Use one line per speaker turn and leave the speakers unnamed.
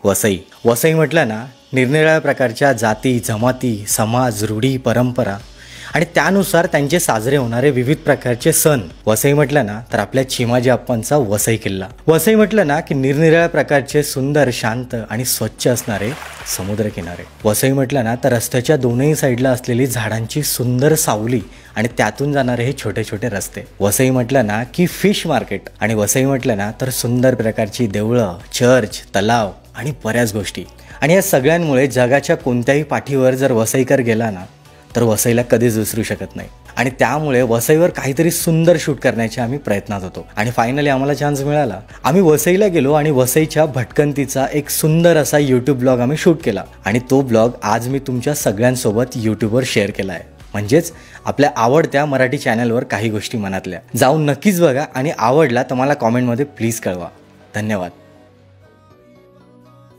वसई. वसई म्हटलं ना, निरनिराळ्या प्रकारच्या जाती, जमाती, समाज, रूढी, परंपरा आणि त्यानुसार त्यांचे साजरे होणारे विविध प्रकारचे सण. वसई म्हटलं ना तर आपल्या चिमाजी आप्पांचा वसई किल्ला. वसई म्हटलं ना की निरनिराळ्या प्रकारचे सुंदर, शांत आणि स्वच्छ असणारे समुद्रकिनारे. वसई म्हटलं ना तर रस्त्याच्या दोनही साईडला असलेली झाडांची सुंदर सावली आणि त्यातून जाणारे हे छोटे छोटे रस्ते. वसई म्हटलं ना की फिश मार्केट. आणि वसई म्हटलं ना तर सुंदर प्रकारची देवळं, चर्च, तलाव आणि बऱ्याच गोष्टी. आणि या सगळ्यांमुळे जगाच्या कोणत्याही पाठीवर जर वसईकर गेला ना तर वसईला कधीच विसरू शकत नाही. आणि त्यामुळे वसईवर काहीतरी सुंदर शूट करण्याच्या आम्ही प्रयत्नात होतो. आणि फायनली आम्हाला चान्स मिळाला. आम्ही वसईला गेलो आणि वसईच्या भटकंतीचा एक सुंदर असा यूट्यूब ब्लॉग आम्ही शूट केला. आणि तो ब्लॉग आज मी तुमच्या सगळ्यांसोबत यूट्यूबवर शेअर केला आहे. म्हणजेच आपल्या आवडत्या मराठी चॅनलवर काही गोष्टी मनातल्या. जाऊन नक्कीच बघा आणि आवडला तर मला कॉमेंटमध्ये प्लीज कळवा. धन्यवाद.